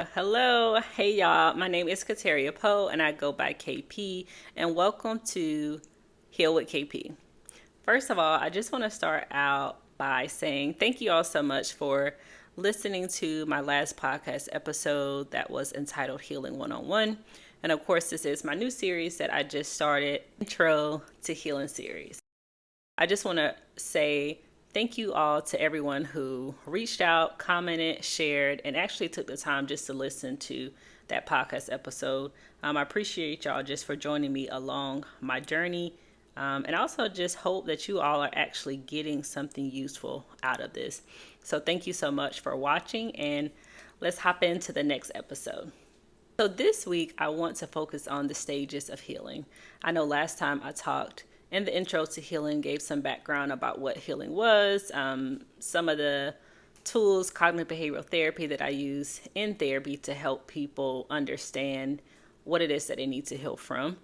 Hello, hey y'all. My name is Kateria Poe and I go by KP, and welcome to Heal with KP. First of all, I just want to start out by saying thank you all so much for listening to my last podcast episode that was entitled Healing One on One. And of course, this is my new series that I just started, Intro to Healing series. I just want to say thank you all to everyone who reached out, commented, shared, and actually took the time just to listen to that podcast episode. I appreciate y'all just for joining me along my journey. And I also just hope that you all are actually getting something useful out of this. So thank you so much for watching, and let's hop into the next episode. So this week, I want to focus on the stages of healing. I know last time I talked in the intro to healing, gave some background about what healing was, some of the tools, cognitive behavioral therapy that I use in therapy to help people understand what it is that they need to heal from.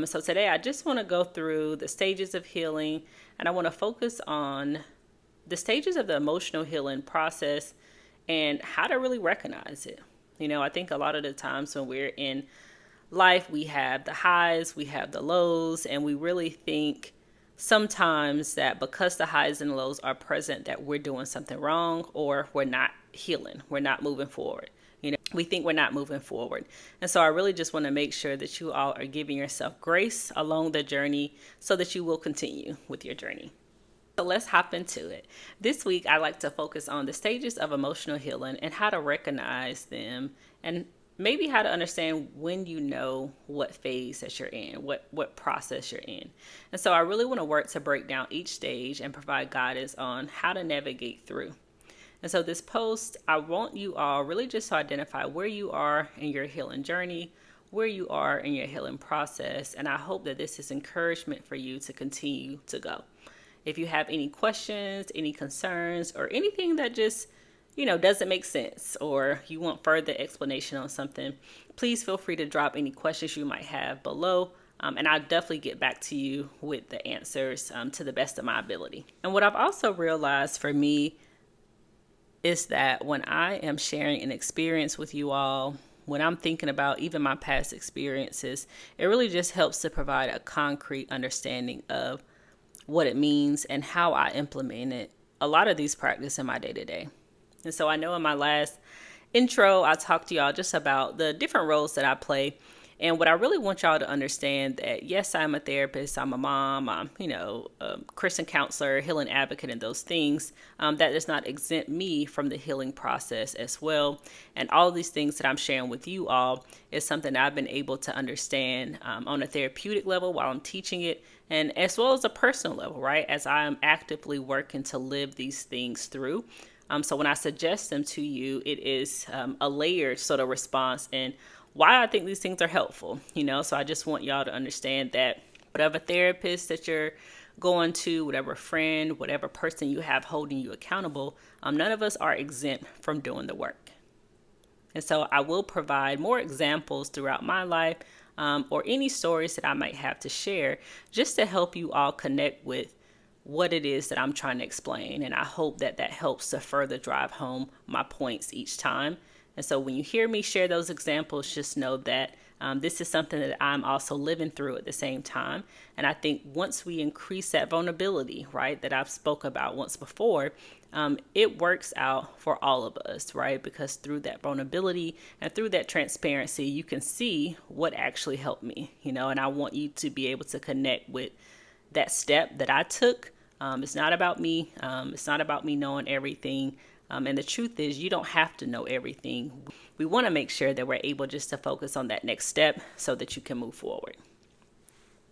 So today I just want to go through the stages of healing, and I want to focus on the stages of the emotional healing process and how to really recognize it. You know, I think a lot of the times when we're in life, we have the highs, we have the lows, and we really think sometimes that because the highs and lows are present that we're doing something wrong or we're not healing, we're not moving forward. You know, we think we're not moving forward. And so I really just want to make sure that you all are giving yourself grace along the journey so that you will continue with your journey. So let's hop into it. This week, I like to focus on the stages of emotional healing and how to recognize them, and maybe how to understand when you know what phase that you're in, what process you're in. And so I really want to work to break down each stage and provide guidance on how to navigate through. And so this post, I want you all really just to identify where you are in your healing journey, where you are in your healing process. And I hope that this is encouragement for you to continue to go. If you have any questions, any concerns, or anything that just, doesn't make sense, or you want further explanation on something, please feel free to drop any questions you might have below. And I'll definitely get back to you with the answers to the best of my ability. And what I've also realized for me is that when I am sharing an experience with you all, when I'm thinking about even my past experiences, it really just helps to provide a concrete understanding of what it means and how I implemented a lot of these practices in my day-to-day. And so I know in my last intro, I talked to y'all just about the different roles that I play. And what I really want y'all to understand that, yes, I'm a therapist, I'm a mom, I'm, a Christian counselor, healing advocate, and those things, that does not exempt me from the healing process as well. And all of these things that I'm sharing with you all is something that I've been able to understand on a therapeutic level while I'm teaching it, and as well as a personal level, right? As I am actively working to live these things through. So when I suggest them to you, it is a layered sort of response and why I think these things are helpful, So I just want y'all to understand that whatever therapist that you're going to, whatever friend, whatever person you have holding you accountable, none of us are exempt from doing the work. And so I will provide more examples throughout my life or any stories that I might have to share just to help you all connect with what it is that I'm trying to explain. And I hope that that helps to further drive home my points each time. And so when you hear me share those examples, just know that this is something that I'm also living through at the same time. And I think once we increase that vulnerability, right, that I've spoke about once before, it works out for all of us, right? Because through that vulnerability and through that transparency, you can see what actually helped me, and I want you to be able to connect with that step that I took. It's not about me. It's not about me knowing everything. And the truth is, you don't have to know everything. We want to make sure that we're able just to focus on that next step so that you can move forward.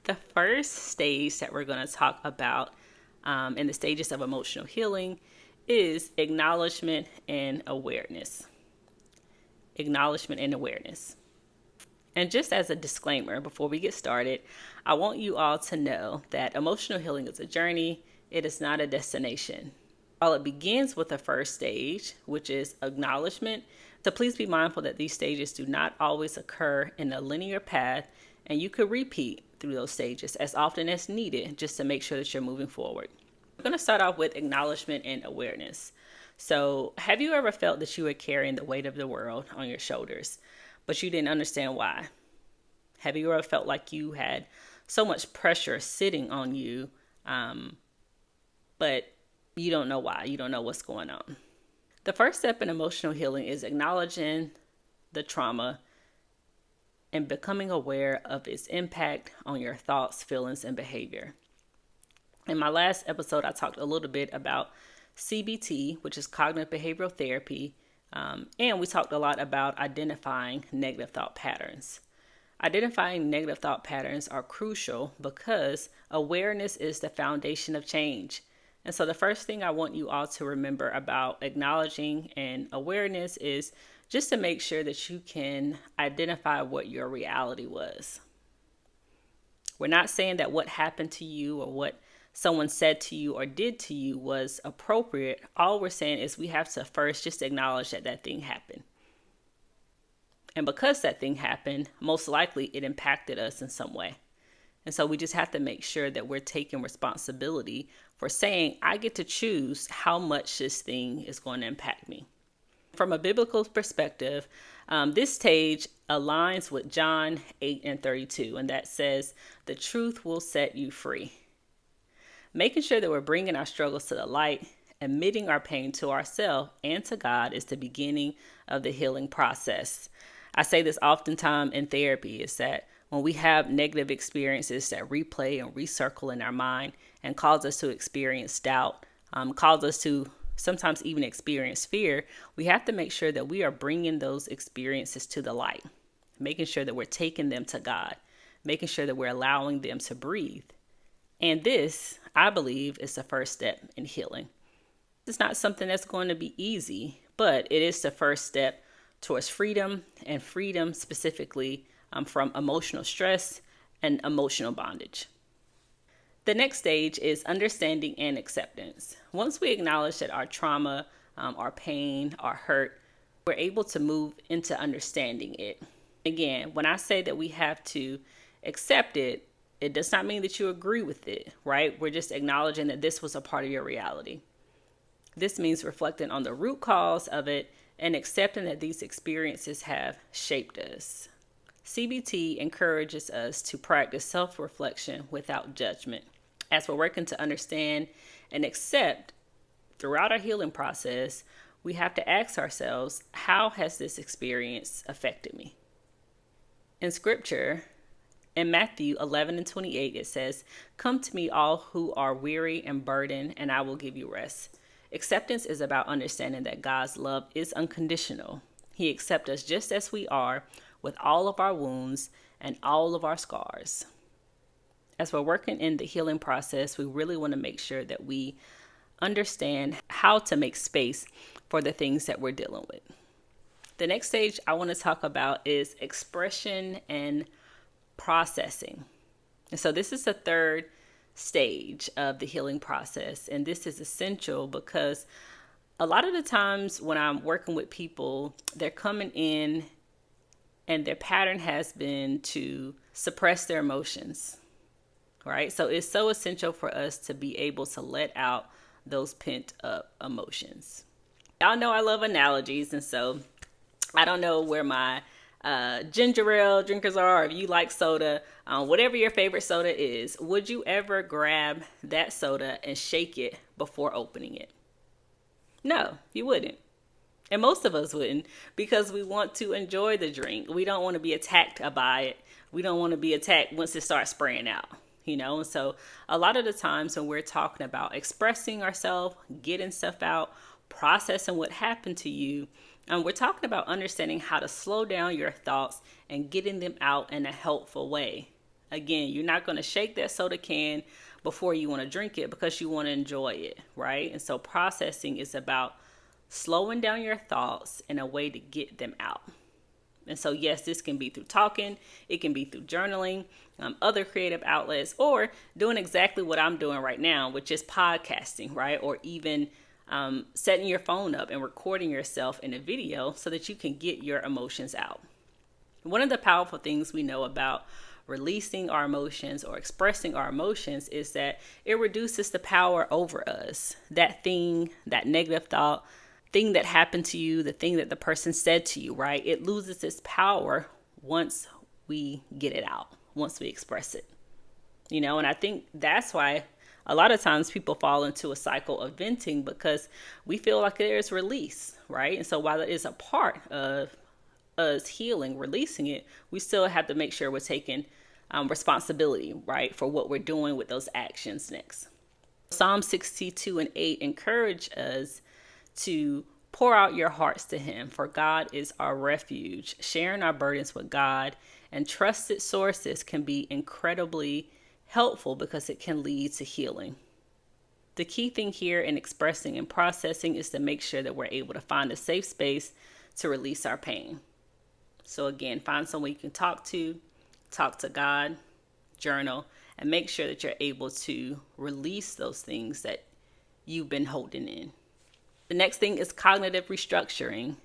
The first stage that we're going to talk about in the stages of emotional healing is acknowledgement and awareness. Acknowledgement and awareness. And just as a disclaimer, before we get started, I want you all to know that emotional healing is a journey. It is not a destination. While it begins with the first stage, which is acknowledgement, so please be mindful that these stages do not always occur in a linear path, and you could repeat through those stages as often as needed just to make sure that you're moving forward. We're going to start off with acknowledgement and awareness. So, have you ever felt that you were carrying the weight of the world on your shoulders, but you didn't understand why? Have you ever felt like you had so much pressure sitting on you, but you don't know why? You don't know what's going on. The first step in emotional healing is acknowledging the trauma and becoming aware of its impact on your thoughts, feelings, and behavior. In my last episode, I talked a little bit about CBT, which is cognitive behavioral therapy, and we talked a lot about identifying negative thought patterns. Identifying negative thought patterns are crucial because awareness is the foundation of change. And so the first thing I want you all to remember about acknowledging and awareness is just to make sure that you can identify what your reality was. We're not saying that what happened to you or what someone said to you or did to you was appropriate. All we're saying is we have to first just acknowledge that that thing happened. And because that thing happened, most likely it impacted us in some way. And so we just have to make sure that we're taking responsibility for saying, I get to choose how much this thing is going to impact me. From a biblical perspective, this stage aligns with John 8:32, and that says, the truth will set you free. Making sure that we're bringing our struggles to the light, admitting our pain to ourselves and to God is the beginning of the healing process. I say this oftentimes in therapy, is that when we have negative experiences that replay and recircle in our mind and cause us to experience doubt, cause us to sometimes even experience fear, we have to make sure that we are bringing those experiences to the light, making sure that we're taking them to God, making sure that we're allowing them to breathe. And this, I believe, is the first step in healing. It's not something that's going to be easy, but it is the first step towards freedom, and freedom specifically from emotional stress and emotional bondage. The next stage is understanding and acceptance. Once we acknowledge that our trauma, our pain, our hurt, we're able to move into understanding it. Again, when I say that we have to accept it, it does not mean that you agree with it, right? We're just acknowledging that this was a part of your reality. This means reflecting on the root cause of it and accepting that these experiences have shaped us. CBT encourages us to practice self-reflection without judgment. As we're working to understand and accept throughout our healing process, we have to ask ourselves, how has this experience affected me? In scripture, in Matthew 11:28, it says, come to me all who are weary and burdened, and I will give you rest. Acceptance is about understanding that God's love is unconditional. He accepts us just as we are, with all of our wounds and all of our scars. As we're working in the healing process, we really want to make sure that we understand how to make space for the things that we're dealing with. The next stage I want to talk about is expression and processing. And so this is the third stage of the healing process. And this is essential because a lot of the times when I'm working with people, they're coming in and their pattern has been to suppress their emotions, right? So it's so essential for us to be able to let out those pent up emotions. Y'all know I love analogies. And so I don't know where my ginger ale drinkers are, or if you like soda, whatever your favorite soda is, would you ever grab that soda and shake it before opening it? No, you wouldn't. And most of us wouldn't, because we want to enjoy the drink. We don't want to be attacked by it. We don't want to be attacked once it starts spraying out, And so a lot of the times when we're talking about expressing ourselves, getting stuff out, processing what happened to you, we're talking about understanding how to slow down your thoughts and getting them out in a helpful way. Again, you're not going to shake that soda can before you want to drink it because you want to enjoy it, right? And so processing is about slowing down your thoughts in a way to get them out. And so, yes, this can be through talking, it can be through journaling, other creative outlets, or doing exactly what I'm doing right now, which is podcasting, right? Or even setting your phone up and recording yourself in a video so that you can get your emotions out. One of the powerful things we know about releasing our emotions or expressing our emotions is that it reduces the power over us. That thing, that negative thought, thing that happened to you, the thing that the person said to you, right? It loses its power once we get it out, once we express it, and I think that's why a lot of times people fall into a cycle of venting, because we feel like there's release, right? And so while it is a part of us healing, releasing it, we still have to make sure we're taking responsibility, right, for what we're doing with those actions next. Psalm 62:8 encourage us to pour out your hearts to him, for God is our refuge. Sharing our burdens with God and trusted sources can be incredibly helpful because it can lead to healing. The key thing here in expressing and processing is to make sure that we're able to find a safe space to release our pain. So again, find someone you can talk to God, journal, and make sure that you're able to release those things that you've been holding in. The next thing is cognitive restructuring.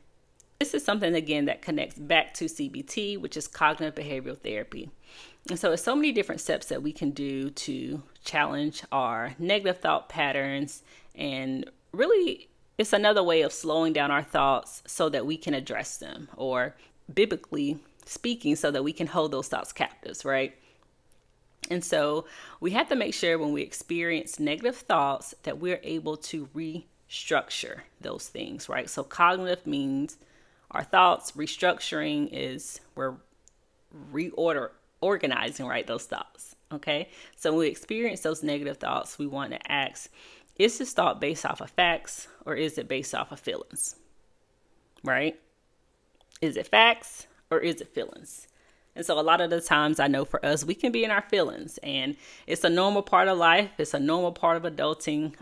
This is something, again, that connects back to CBT, which is cognitive behavioral therapy. And so there's so many different steps that we can do to challenge our negative thought patterns. And really, it's another way of slowing down our thoughts so that we can address them, or biblically speaking, so that we can hold those thoughts captives, right? And so we have to make sure when we experience negative thoughts that we're able to restructure those things, right? So cognitive means our thoughts. Restructuring is we're organizing, right, those thoughts, okay? So when we experience those negative thoughts, we want to ask, is this thought based off of facts or is it based off of feelings, right? Is it facts or is it feelings? And so a lot of the times, I know for us, we can be in our feelings, and it's a normal part of life. It's a normal part of adulting.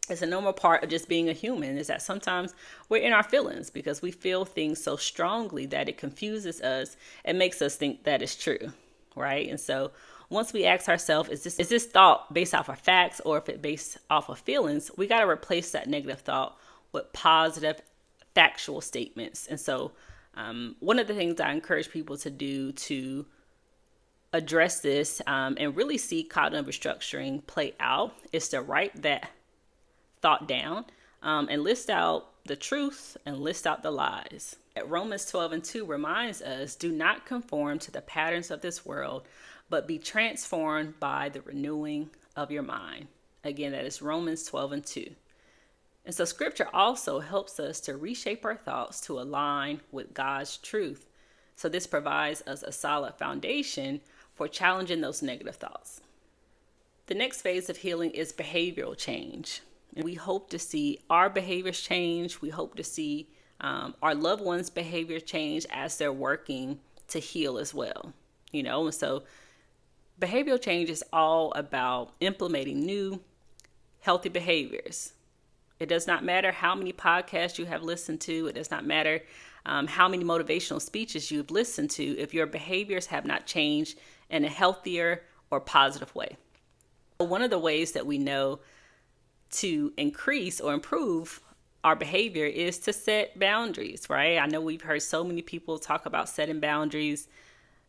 It's a normal part of just being a human, is that sometimes we're in our feelings because we feel things so strongly that it confuses us and makes us think that is true, right? And so once we ask ourselves, is this thought based off of facts or if it's based off of feelings, we got to replace that negative thought with positive, factual statements. And so one of the things I encourage people to do to address this and really see cognitive restructuring play out is to write that thought down and list out the truth and list out the lies. Romans 12:2 reminds us, do not conform to the patterns of this world, but be transformed by the renewing of your mind. Again, that is Romans 12:2. And so scripture also helps us to reshape our thoughts to align with God's truth. So this provides us a solid foundation for challenging those negative thoughts. The next phase of healing is behavioral change. And we hope to see our behaviors change. We hope to see our loved ones' behavior change as they're working to heal as well. And so behavioral change is all about implementing new, healthy behaviors. It does not matter how many podcasts you have listened to. It does not matter how many motivational speeches you've listened to if your behaviors have not changed in a healthier or positive way. One of the ways that we know to increase or improve our behavior is to set boundaries, right? I know we've heard so many people talk about setting boundaries,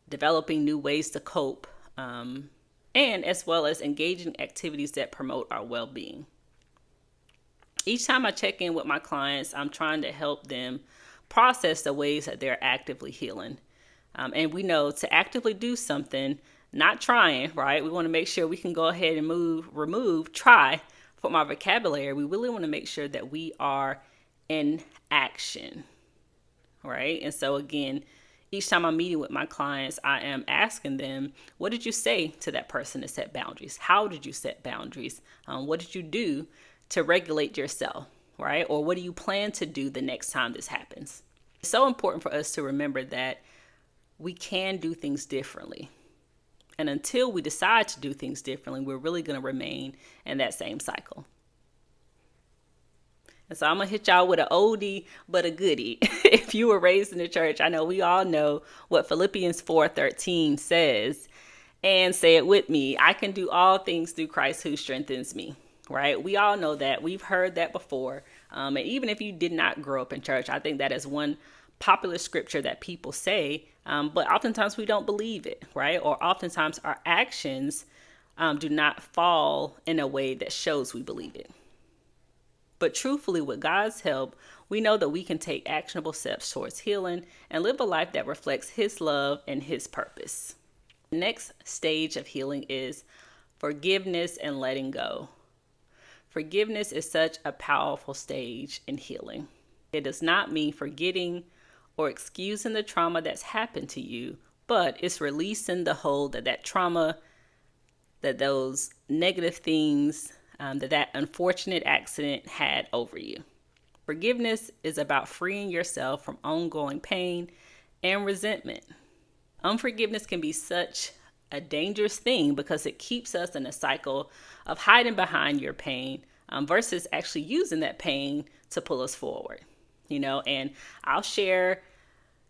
developing new ways to cope, and as well as engaging activities that promote our well-being. Each time I check in with my clients, I'm trying to help them process the ways that they're actively healing. And we know to actively do something, not trying, right? We want to make sure we can go ahead and remove try from our vocabulary. We really want to make sure that we are in action, right? And so again, each time I'm meeting with my clients, I am asking them, what did you say to that person to set boundaries? How did you set boundaries? What did you do to regulate yourself, right? Or what do you plan to do the next time this happens? It's so important for us to remember that we can do things differently. And until we decide to do things differently, we're really going to remain in that same cycle. And so I'm going to hit y'all with an oldie but a goodie. If you were raised in the church, I know we all know what Philippians 4:13 says. And say it with me, I can do all things through Christ who strengthens me. Right? We all know that. We've heard that before. And even if you did not grow up in church, I think that is one popular scripture that people say, but oftentimes we don't believe it, right? Or oftentimes our actions do not fall in a way that shows we believe it. But truthfully, with God's help, we know that we can take actionable steps towards healing and live a life that reflects His love and His purpose. The next stage of healing is forgiveness and letting go. Forgiveness is such a powerful stage in healing. It does not mean forgetting or excusing the trauma that's happened to you, but it's releasing the hold that trauma, that those negative things, that unfortunate accident had over you. Forgiveness is about freeing yourself from ongoing pain and resentment. Unforgiveness can be such a dangerous thing because it keeps us in a cycle of hiding behind your pain versus actually using that pain to pull us forward. And I'll share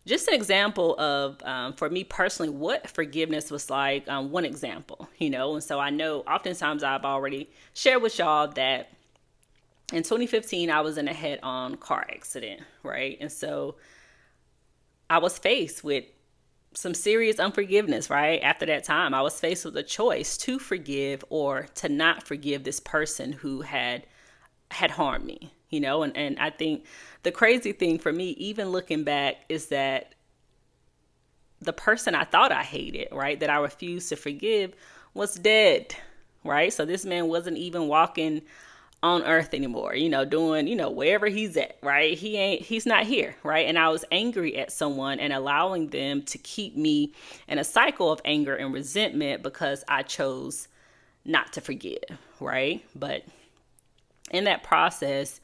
just an example of, for me personally, what forgiveness was like. One example, and so I know oftentimes I've already shared with y'all that in 2015, I was in a head-on car accident, right? And so I was faced with some serious unforgiveness, right? After that time, I was faced with a choice to forgive or to not forgive this person who had harmed me, and I think the crazy thing for me, even looking back, is that the person I thought I hated, right, that I refused to forgive was dead, right? So this man wasn't even walking on earth anymore, doing, wherever he's at, right? He's not here, right? And I was angry at someone and allowing them to keep me in a cycle of anger and resentment because I chose not to forgive, right? But in that process,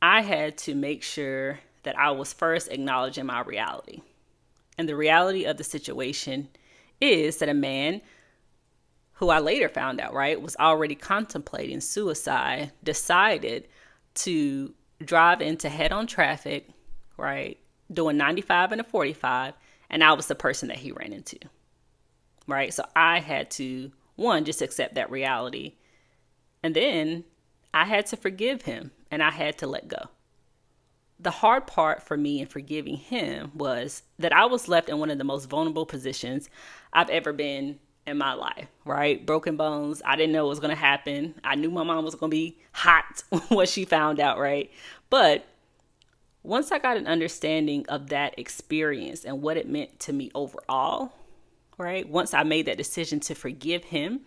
I had to make sure that I was first acknowledging my reality. And the reality of the situation is that a man who I later found out, right, was already contemplating suicide, decided to drive into head-on traffic, right, doing 95 and a 45, and I was the person that he ran into, right? So I had to, one, just accept that reality, and then I had to forgive him, and I had to let go. The hard part for me in forgiving him was that I was left in one of the most vulnerable positions I've ever been in my life, right? Broken bones. I didn't know what was going to happen. I knew my mom was going to be hot when she found out, right? But once I got an understanding of that experience and what it meant to me overall, right? Once I made that decision to forgive him,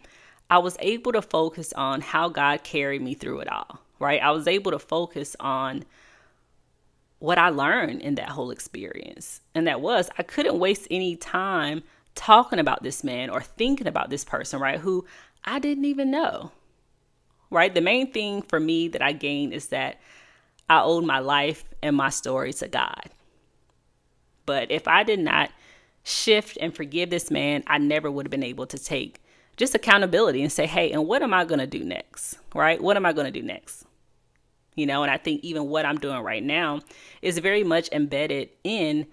I was able to focus on how God carried me through it all, right? I was able to focus on what I learned in that whole experience. And that was, I couldn't waste any time talking about this man or thinking about this person, right, who I didn't even know, right? The main thing for me that I gained is that I owed my life and my story to God. But if I did not shift and forgive this man, I never would have been able to take just accountability and say, hey, and what am I going to do next, right? What am I going to do next? And I think even what I'm doing right now is very much embedded in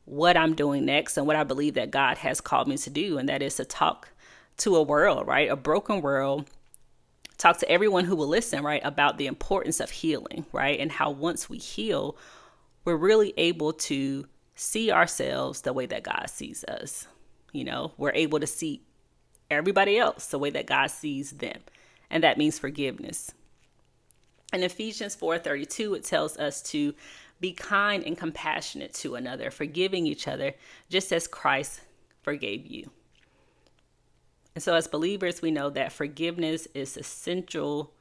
what I'm doing next and what I believe that God has called me to do. And that is to talk to a world, right? A broken world, talk to everyone who will listen, right? About the importance of healing, right? And how once we heal, we're really able to see ourselves the way that God sees us. We're able to see everybody else the way that God sees them. And that means forgiveness. In Ephesians 4:32, it tells us to be kind and compassionate to another, forgiving each other, just as Christ forgave you. And so as believers, we know that forgiveness is a central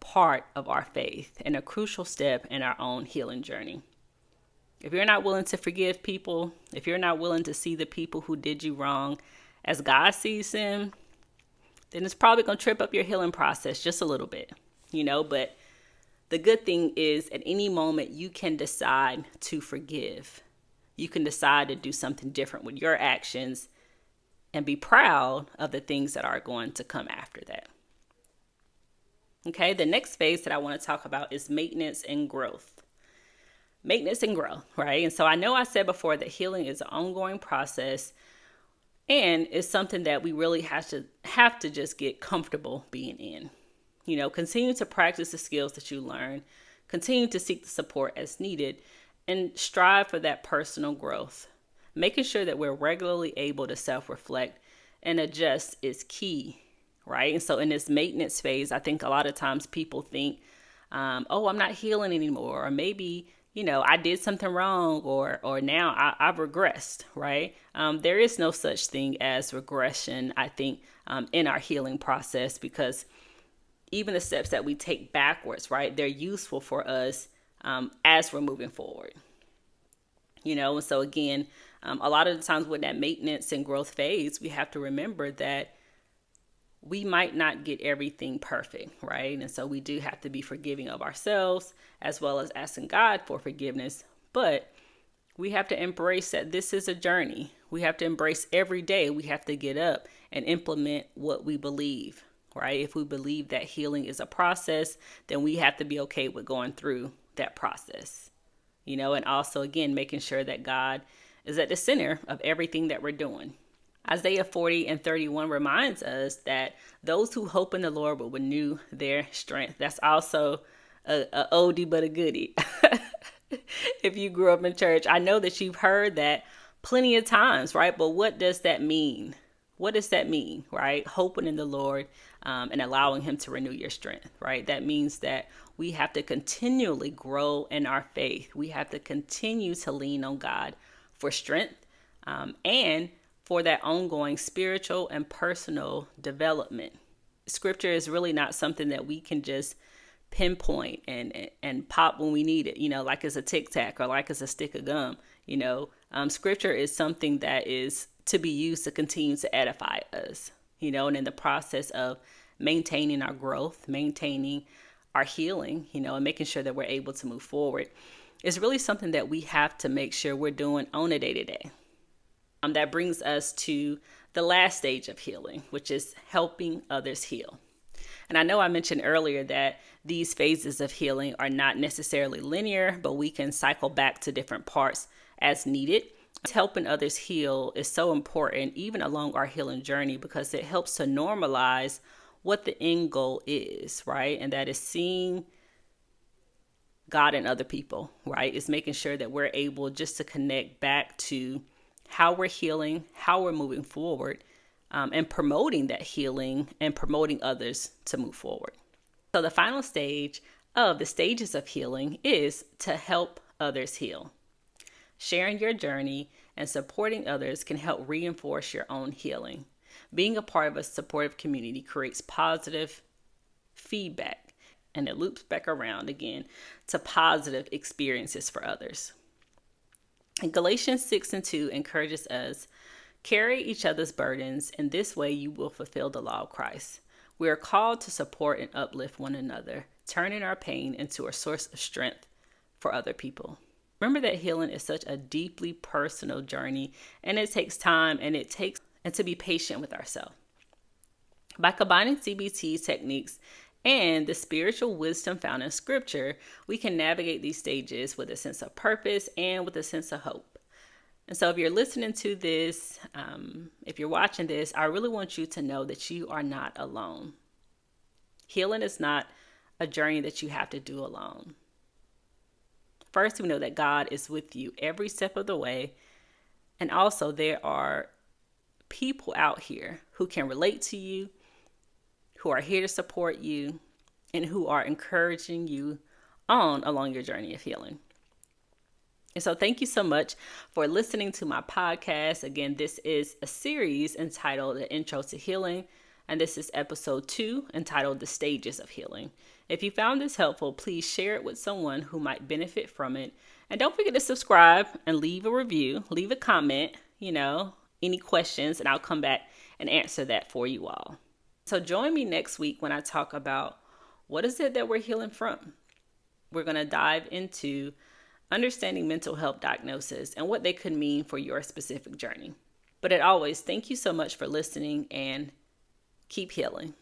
part of our faith and a crucial step in our own healing journey. If you're not willing to forgive people, if you're not willing to see the people who did you wrong as God sees them, then it's probably going to trip up your healing process just a little bit, but the good thing is at any moment you can decide to forgive. You can decide to do something different with your actions and be proud of the things that are going to come after that. Okay, the next phase that I want to talk about is maintenance and growth. Maintenance and growth, right? And so I know I said before that healing is an ongoing process and it's something that we really have to just get comfortable being in. Continue to practice the skills that you learn, continue to seek the support as needed, and strive for that personal growth. Making sure that we're regularly able to self-reflect and adjust is key, right? And so in this maintenance phase, I think a lot of times people think, oh, I'm not healing anymore, or maybe, I did something wrong, or now I've regressed, right? There is no such thing as regression, I think, in our healing process, because even the steps that we take backwards, right, they're useful for us as we're moving forward. And so again, a lot of the times with that maintenance and growth phase, we have to remember that we might not get everything perfect, right? And so we do have to be forgiving of ourselves, as well as asking God for forgiveness. But we have to embrace that this is a journey. We have to embrace every day. We have to get up and implement what we believe, right? If we believe that healing is a process, then we have to be okay with going through that process, and also, again, making sure that God is at the center of everything that we're doing. Isaiah 40:31 reminds us that those who hope in the Lord will renew their strength. That's also a oldie but a goodie. If you grew up in church, I know that you've heard that plenty of times, right? But what does that mean? What does that mean, right? Hoping in the Lord and allowing him to renew your strength, right? That means that we have to continually grow in our faith. We have to continue to lean on God for strength and for that ongoing spiritual and personal development. Scripture is really not something that we can just pinpoint and pop when we need it, like it's a Tic Tac or like it's a stick of gum. Scripture is something that is to be used to continue to edify us, and in the process of maintaining our growth, maintaining our healing, and making sure that we're able to move forward. It's really something that we have to make sure we're doing on a day-to-day. That brings us to the last stage of healing, which is helping others heal. And I know I mentioned earlier that these phases of healing are not necessarily linear, but we can cycle back to different parts as needed. Helping others heal is so important, even along our healing journey, because it helps to normalize what the end goal is, right? And that is seeing God in other people, right? It's making sure that we're able just to connect back to how we're healing, how we're moving forward, and promoting that healing and promoting others to move forward. So the final stage of the stages of healing is to help others heal. Sharing your journey and supporting others can help reinforce your own healing. Being a part of a supportive community creates positive feedback, and it loops back around again to positive experiences for others. And Galatians 6:2 encourages us, carry each other's burdens. In this way, you will fulfill the law of Christ. We are called to support and uplift one another, turning our pain into a source of strength for other people. Remember that healing is such a deeply personal journey, and it takes time and to be patient with ourselves. By combining CBT techniques and the spiritual wisdom found in Scripture, we can navigate these stages with a sense of purpose and with a sense of hope. And so if you're listening to this, if you're watching this, I really want you to know that you are not alone. Healing is not a journey that you have to do alone. First, we know that God is with you every step of the way. And also there are people out here who can relate to you, who are here to support you, and who are encouraging you on along your journey of healing. And so thank you so much for listening to my podcast. Again, this is a series entitled The Intro to Healing, and this is episode 2 entitled The Stages of Healing. If you found this helpful, please share it with someone who might benefit from it. And don't forget to subscribe and leave a review, leave a comment, any questions, and I'll come back and answer that for you all. So join me next week when I talk about what is it that we're healing from. We're going to dive into understanding mental health diagnosis and what they could mean for your specific journey. But as always, thank you so much for listening and keep healing.